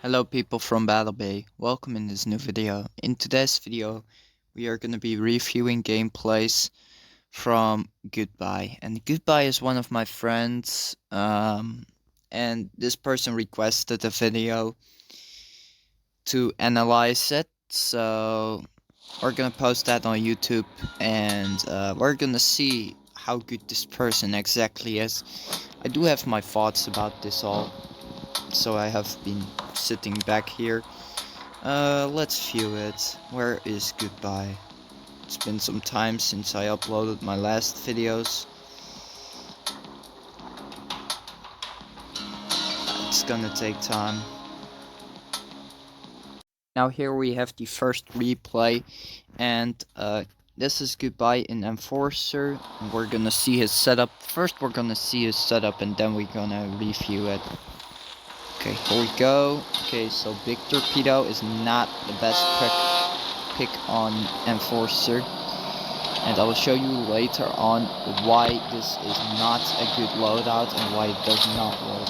Hello people from Battle Bay, welcome in this new video. In today's video, we are going to be reviewing gameplays from GOOD BYE. And GOOD BYE is one of my friends, and this person requested a video to analyze it. So we're going to post that on YouTube, and we're going to see how good this person exactly is. I do have my thoughts about this all. So I have been sitting back here. Let's view it. Where is GOOD BYE? It's been some time since I uploaded my last videos. It's gonna take time. Now here we have the first replay, and this is GOOD BYE in Enforcer. We're gonna see his setup. First we're gonna see his setup, and then we're gonna review it. Okay, here we go. Okay, so Big Torpedo is not the best pick on Enforcer. And I will show you later on why this is not a good loadout and why it does not work.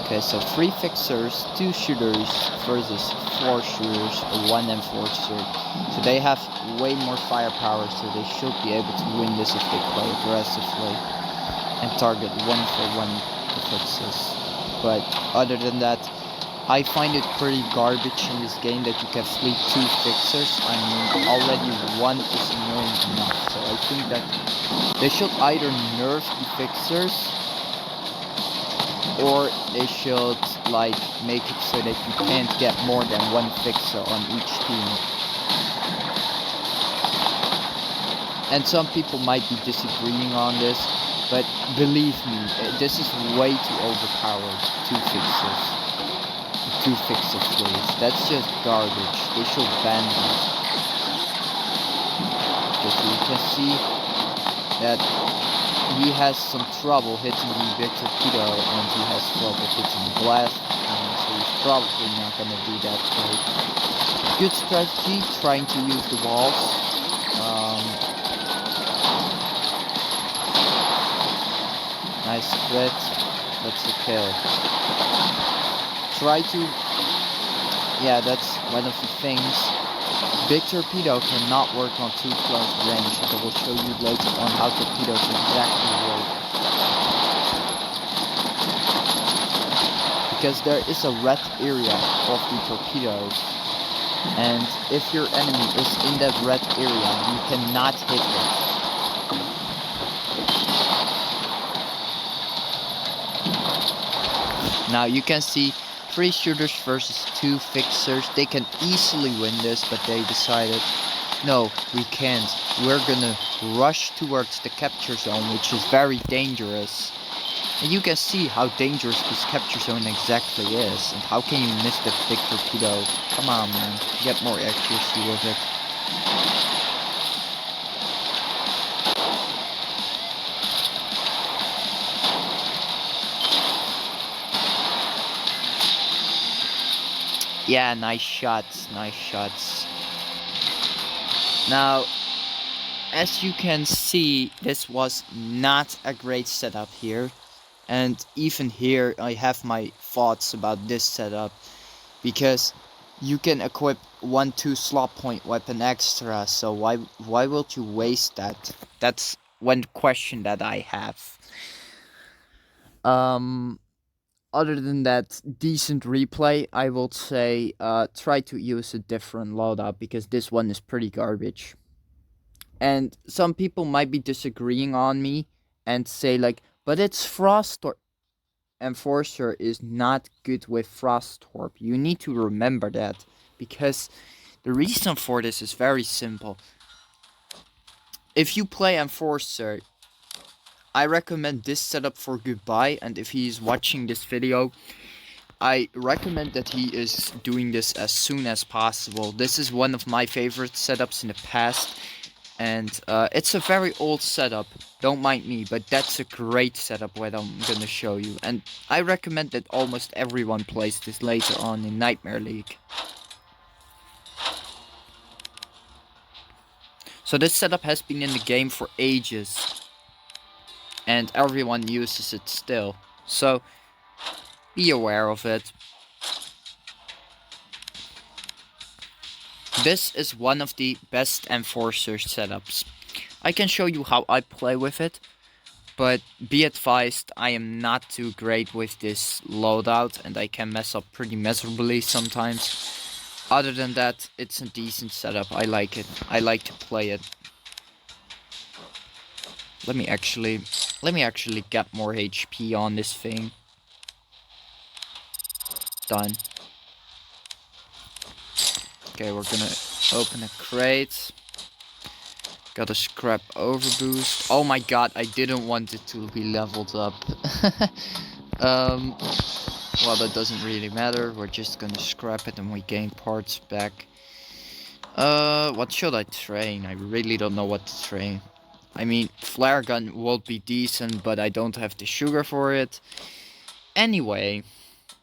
Okay, so 3 fixers, 2 shooters versus 4 shooters, 1 Enforcer. So they have way more firepower, so they should be able to win this if they play aggressively and target 1-for-1 the fixes. But other than that, I find it pretty garbage in this game that you can fleet 2 fixers. I mean, already 1 is annoying enough. So I think that they should either nerf the fixers, or they should like make it so that you can't get more than 1 fixer on each team. And some people might be disagreeing on this, but believe me, this is way too overpowered. 2 fixers. 2 fixer fleets. That's just garbage. They should ban that. Because you can see that he has some trouble hitting the Big Torpedo, and he has trouble hitting the blast, so he's probably not gonna do that great. Good strategy, trying to use the walls. Nice crit, that's a kill. Try to... yeah, that's one of the things. Big Torpedo cannot work on too close range, and I will show you later on how torpedoes exactly work. Because there is a red area of the torpedoes, and if your enemy is in that red area, you cannot hit it. Now you can see 3 shooters versus 2 fixers. They can easily win this, but they decided, no, we can't. We're gonna rush towards the capture zone, which is very dangerous. And you can see how dangerous this capture zone exactly is. And how can you miss that Big Torpedo? Come on, man. Get more accuracy with it. Yeah, nice shots, nice shots. Now, as you can see, this was not a great setup here. And even here, I have my thoughts about this setup. Because you can equip 1-2 slot point weapon extra, so why would you waste that? That's one question that I have. Other than that, decent replay, I will say try to use a different loadout, because this one is pretty garbage. And some people might be disagreeing on me and say like, but it's Frost or Enforcer is not good with Frost Torp. You need to remember that, because the reason for this is very simple. If you play Enforcer, I recommend this setup for GOOD BYE, and if he is watching this video, I recommend that he is doing this as soon as possible. This is one of my favorite setups in the past, and it's a very old setup, don't mind me, but that's a great setup what I'm gonna show you. And I recommend that almost everyone plays this later on in Nightmare League. So this setup has been in the game for ages, and everyone uses it still. So be aware of it. This is one of the best Enforcer setups. I can show you how I play with it, but be advised, I am not too great with this loadout and I can mess up pretty miserably sometimes. Other than that, it's a decent setup. I like it. I like to play it. Let me actually get more HP on this thing. Done. Okay, we're gonna open a crate. Got a scrap overboost. Oh my god, I didn't want it to be leveled up. Well, that doesn't really matter. We're just gonna scrap it and we gain parts back. What should I train? I really don't know what to train. I mean, flare gun would be decent, but I don't have the sugar for it. Anyway,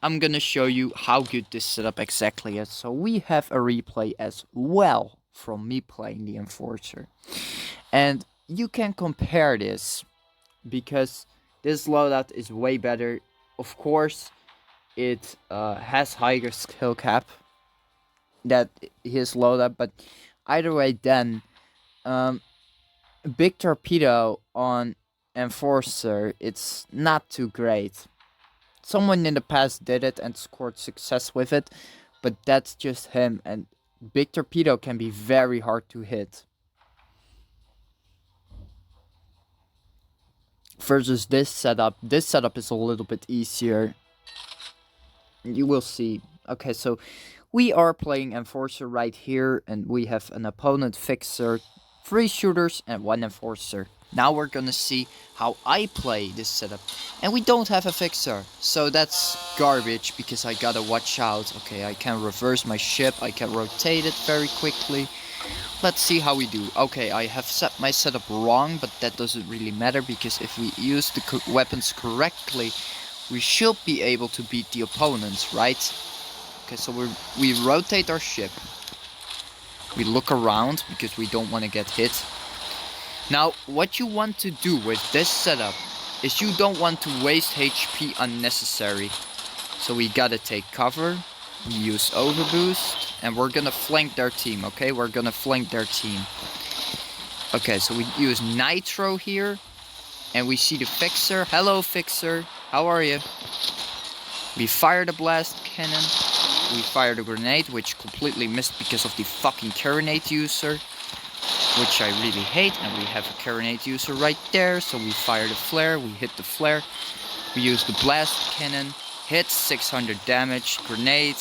I'm gonna show you how good this setup exactly is. So we have a replay as well from me playing the Enforcer. And you can compare this, because this loadout is way better. Of course, it has higher skill cap that his loadout, but either way then, big torpedo on Enforcer, it's not too great. Someone in the past did it and scored success with it, but that's just him, and big torpedo can be very hard to hit. Versus this setup is a little bit easier. You will see. Okay, so we are playing Enforcer right here, and we have an opponent Fixer, 3 shooters, and 1 Enforcer. Now we're gonna see how I play this setup. And we don't have a Fixer, so that's garbage, because I gotta watch out. Okay, I can reverse my ship, I can rotate it very quickly. Let's see how we do. Okay, I have set my setup wrong, but that doesn't really matter, because if we use the weapons correctly, we should be able to beat the opponents, right? Okay, so we rotate our ship. We look around, because we don't want to get hit. Now, what you want to do with this setup is you don't want to waste HP unnecessary. So we gotta take cover, we use overboost, and we're gonna flank their team, okay? We're gonna flank their team. Okay, so we use nitro here, and we see the Fixer. Hello, Fixer. How are you? We fire the blast cannon. We fire the grenade, which completely missed because of the fucking carronade user, which I really hate. And we have a carronade user right there, so we fire the flare. We hit the flare. We use the blast cannon. Hit 600 damage. Grenade.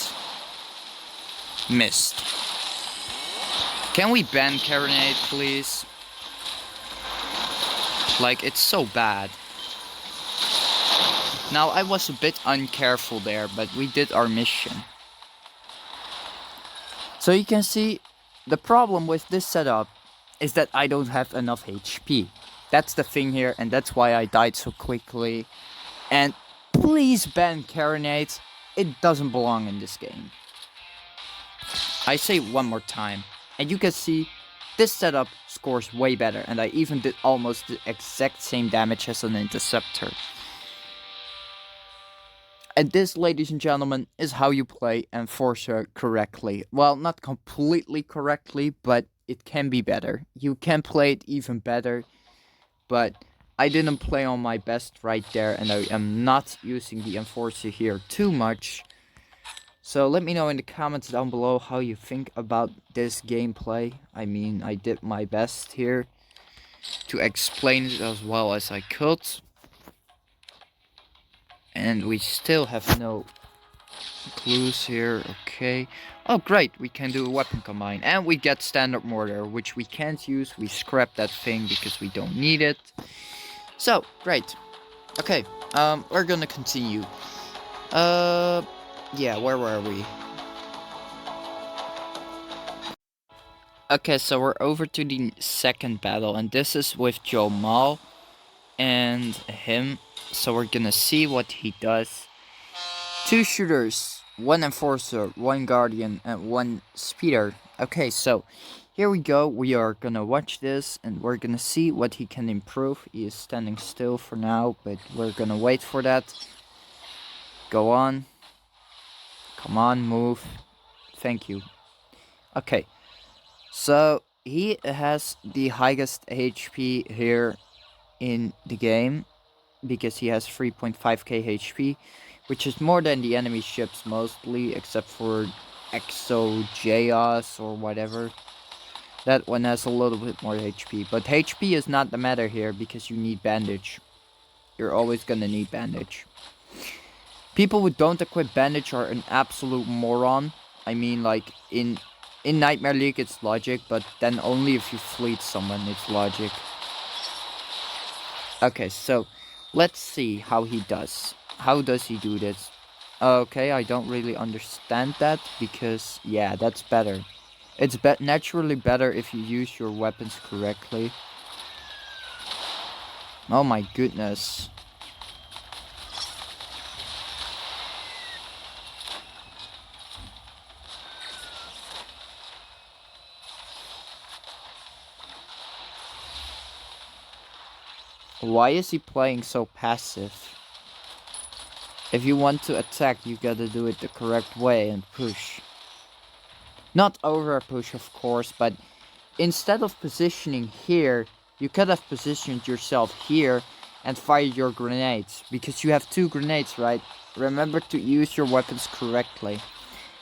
Missed. Can we ban carronade, please? Like, it's so bad. Now, I was a bit uncareful there, but we did our mission. So you can see, the problem with this setup is that I don't have enough HP. That's the thing here, and that's why I died so quickly. And please ban carronade. It doesn't belong in this game. I say it one more time, and you can see, this setup scores way better, and I even did almost the exact same damage as an interceptor. And this, ladies and gentlemen, is how you play Enforcer correctly. Well, not completely correctly, but it can be better. You can play it even better, but I didn't play on my best right there, and I am not using the Enforcer here too much. So let me know in the comments down below how you think about this gameplay. I mean, I did my best here to explain it as well as I could. And we still have no clues here. Okay. Oh, great. We can do a weapon combine. And we get standard mortar, which we can't use. We scrap that thing because we don't need it. So, great. Okay. We're gonna continue. Yeah, where were we? Okay, so we're over to the second battle, and this is with Joe Mal and him. So we're gonna see what he does. 2 shooters, 1 enforcer, 1 guardian, and 1 speeder. Okay, so here we go. We are gonna watch this and we're gonna see what he can improve. He is standing still for now, but we're gonna wait for that. Go on. Come on, move. Thank you. Okay, so he has the highest HP here in the game because he has 3.5k HP, which is more than the enemy ships mostly, except for Exogeas or whatever. That one has a little bit more HP, but HP is not the matter here because you need bandage. You're always gonna need bandage. People who don't equip bandage are an absolute moron. I mean, like, in Nightmare League it's logic, but then only if you fleet someone it's logic. Okay, so let's see how he does. How does he do this? Okay, I don't really understand that because, yeah, that's better. It's naturally better if you use your weapons correctly. Oh my goodness. Why is he playing so passive? If you want to attack, you gotta do it the correct way and push. Not over push, of course, but instead of positioning here, you could have positioned yourself here and fired your grenades. Because you have 2 grenades, right? Remember to use your weapons correctly.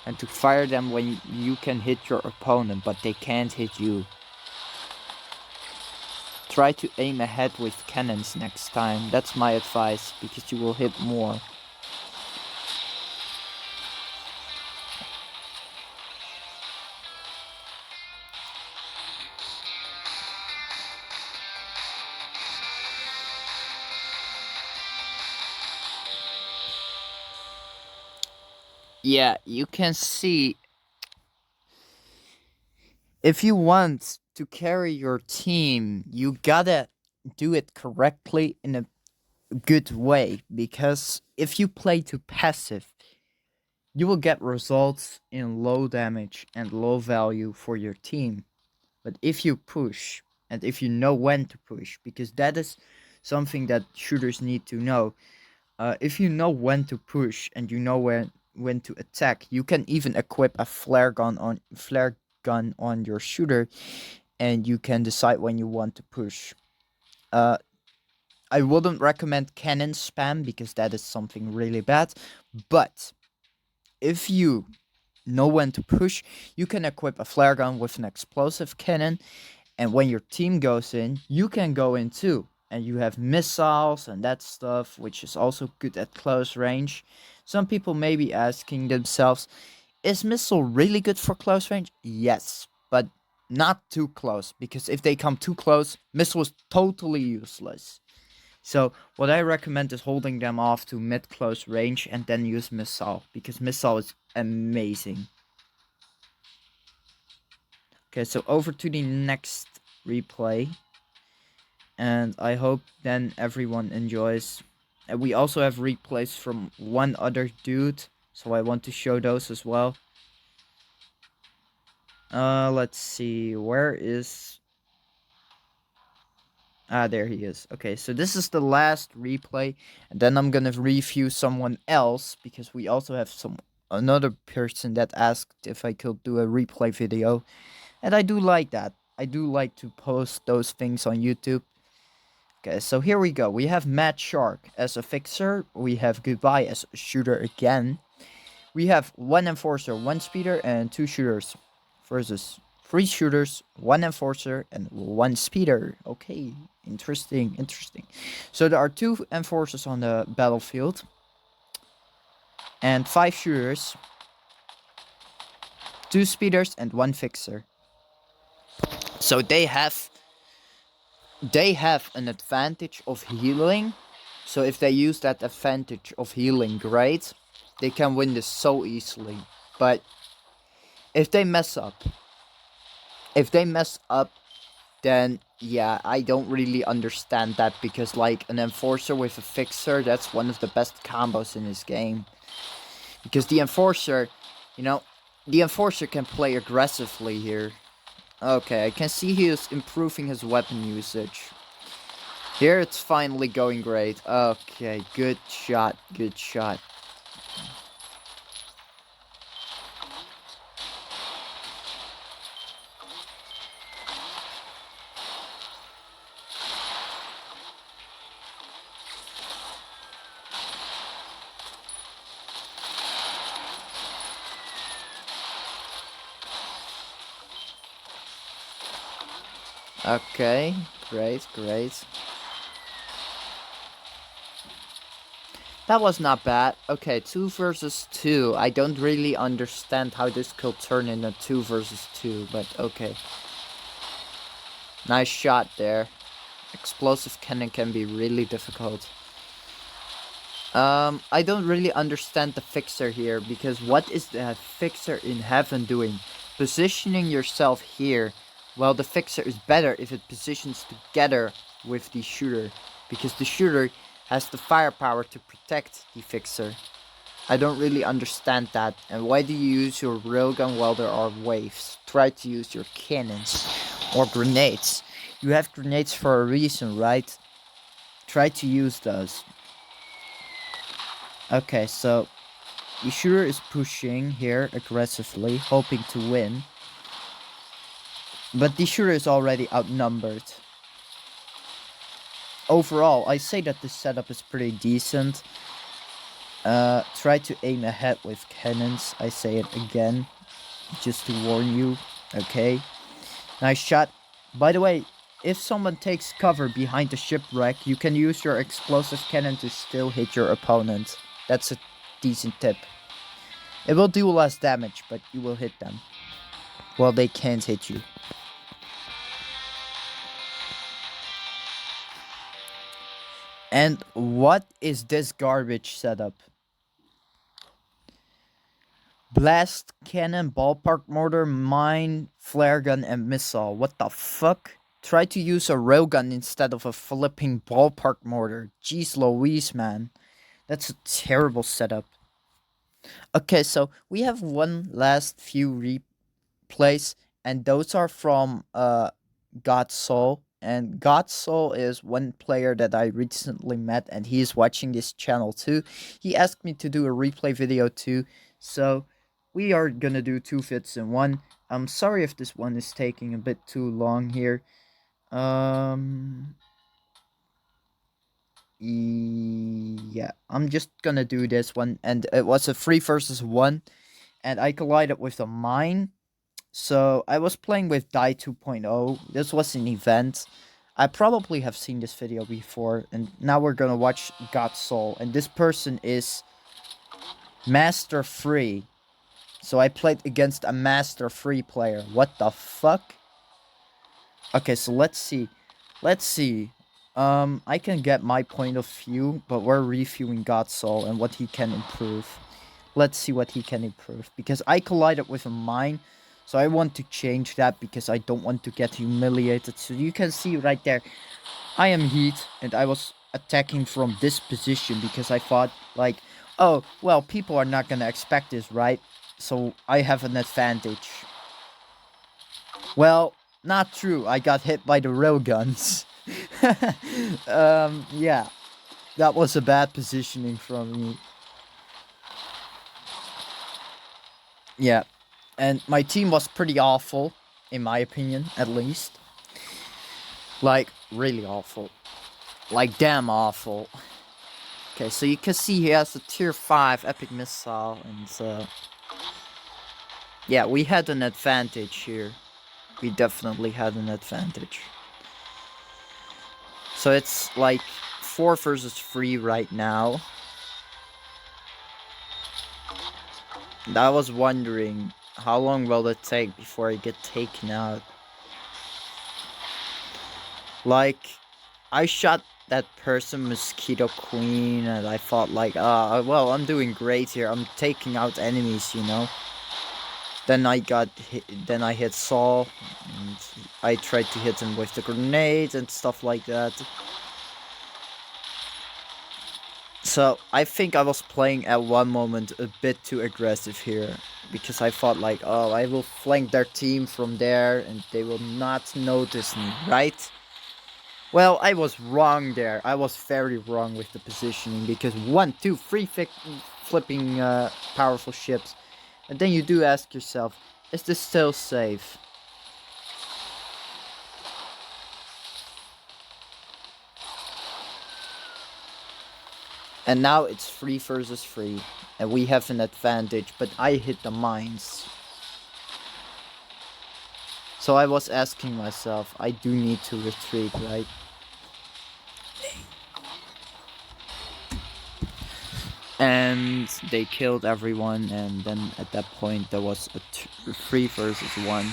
And to fire them when you can hit your opponent, but they can't hit you. Try to aim ahead with cannons next time. That's my advice, because you will hit more. Yeah, you can see, if you want to carry your team, you gotta do it correctly in a good way, because if you play too passive, you will get results in low damage and low value for your team. But if you push, and if you know when to push, because that is something that shooters need to know. If you know when to push and you know when to attack, you can even equip a flare gun on your shooter, and you can decide when you want to push. I wouldn't recommend cannon spam because that is something really bad, but if you know when to push, you can equip a flare gun with an explosive cannon, and when your team goes in, you can go in too. And you have missiles and that stuff, which is also good at close range. Some people may be asking themselves, is missile really good for close range? Yes, but not too close, because if they come too close, missile is totally useless. So what I recommend is holding them off to mid-close range and then use missile, because missile is amazing. Okay, so over to the next replay. And I hope then everyone enjoys. And we also have replays from one other dude, so I want to show those as well. Let's see, where is... Ah, there he is. Okay, so this is the last replay, and then I'm gonna review someone else, because we also have another person that asked if I could do a replay video, and I do like that. I do like to post those things on YouTube. Okay, so here we go. We have Mad Shark as a fixer. We have Goodbye as a shooter again. We have 1 enforcer, 1 speeder, and 2 shooters versus 3 shooters, 1 enforcer, and 1 speeder. Okay, interesting. So there are 2 enforcers on the battlefield and 5 shooters, 2 speeders, and 1 fixer. So they have an advantage of healing. So if they use that advantage of healing, great. They can win this so easily. But if they mess up, then yeah, I don't really understand that, because like an enforcer with a fixer, that's one of the best combos in this game. Because the enforcer, the enforcer can play aggressively here. Okay, I can see he is improving his weapon usage. Here it's finally going great. Okay, good shot, good shot. Okay, great, great. That was not bad. Okay, 2 versus 2. I don't really understand how this could turn into 2 versus 2, but okay. Nice shot there. Explosive cannon can be really difficult. I don't really understand the fixer here, because what is the fixer in heaven doing? Positioning yourself here, well, the fixer is better if it positions together with the shooter, because the shooter has the firepower to protect the fixer. I don't really understand that. And why do you use your railgun while there are waves? Try to use your cannons or grenades. You have grenades for a reason, right? Try to use those. Okay, so the shooter is pushing here aggressively, hoping to win. But the shooter is already outnumbered. Overall, I say that this setup is pretty decent. Try to aim ahead with cannons. I say it again, just to warn you. Okay. Nice shot. By the way, if someone takes cover behind the shipwreck, you can use your explosive cannon to still hit your opponent. That's a decent tip. It will do less damage, but you will hit them. Well, they can't hit you. And what is this garbage setup? Blast cannon, ballpark mortar, mine, flare gun, and missile. What the fuck? Try to use a railgun instead of a flipping ballpark mortar. Jeez Louise, man. That's a terrible setup. Okay, so we have one last few replays, and those are from God-saul. And God-saul is one player that I recently met, and he is watching this channel too. He asked me to do a replay video too, so we are gonna do 2 fits in one. I'm sorry if this one is taking a bit too long here. Yeah, I'm just gonna do this one, and it was a 3 versus 1, and I collided with a mine. So I was playing with Die 2.0. This was an event. I probably have seen this video before, and now we're gonna watch God-saul, and this person is Master Free. So I played against a Master Free player. What the fuck? Okay, so let's see. Let's see. I can get my point of view, but we're reviewing God-saul and what he can improve. Let's see what he can improve, because I collided with a mine, so I want to change that because I don't want to get humiliated. So you can see right there, I am heat, and I was attacking from this position because I thought, like, oh, well, people are not gonna expect this, right? So I have an advantage. Well, not true. I got hit by the railguns. Yeah. That was a bad positioning from me. Yeah. And my team was pretty awful, in my opinion, at least. Like, really awful. Like, damn awful. Okay, so you can see he has a tier 5 epic missile, and yeah, we had an advantage here. We definitely had an advantage. So it's like 4 versus 3 right now. And I was wondering, how long will it take before I get taken out? Like, I shot that person, Mosquito Queen, and I thought like, well, I'm doing great here. I'm taking out enemies, you know. Then I got hit, then I hit Saul, and I tried to hit him with the grenade and stuff like that. So I think I was playing at one moment a bit too aggressive here. because I thought like, oh, I will flank their team from there and they will not notice me, right? Well, I was wrong there. I was very wrong with the positioning because one, two, three flipping powerful ships. And then you do ask yourself, is this still safe? And now it's 3 versus 3. And we have an advantage, but I hit the mines. So I was asking myself, I do need to retreat, right? And they killed everyone, and then at that point there was a 3 versus 1.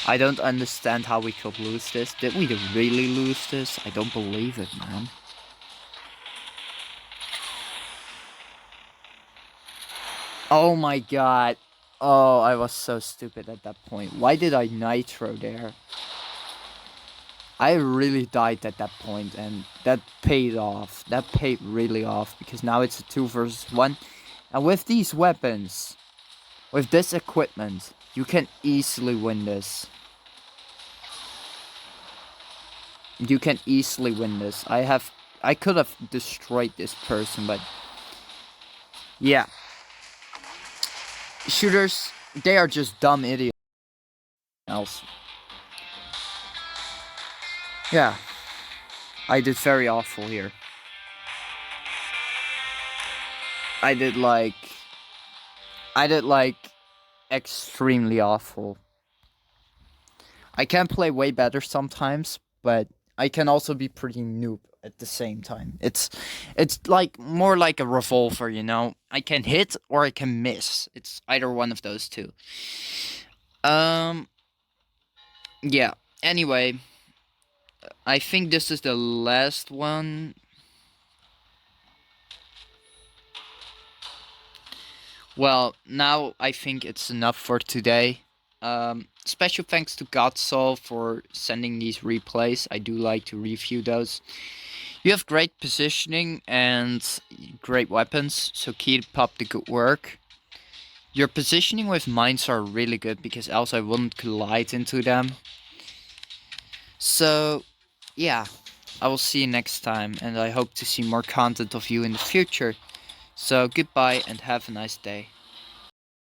I don't understand how we could lose this. Did we really lose this? I don't believe it, man. Oh my god. Oh, I was so stupid at that point. Why did I nitro there? I really died at that point, and that paid off. That paid really off, because now it's a 2 versus 1. And with these weapons, with this equipment, you can easily win this. You can easily win this. I could have destroyed this person, but yeah. Shooters, they are just dumb idiots. Else. Yeah. I did very awful here. I did like extremely awful. I can play way better sometimes, but I can also be pretty noob at the same time. It's like more like a revolver, you know. I can hit or I can miss. It's either one of those two. Yeah. Anyway, I think this is the last one. Well, now I think it's enough for today. Special thanks to God-saul for sending these replays. I do like to review those. You have great positioning and great weapons, so keep up the good work. Your positioning with mines are really good, because else I wouldn't collide into them. So, yeah, I will see you next time, and I hope to see more content of you in the future. So, goodbye and have a nice day.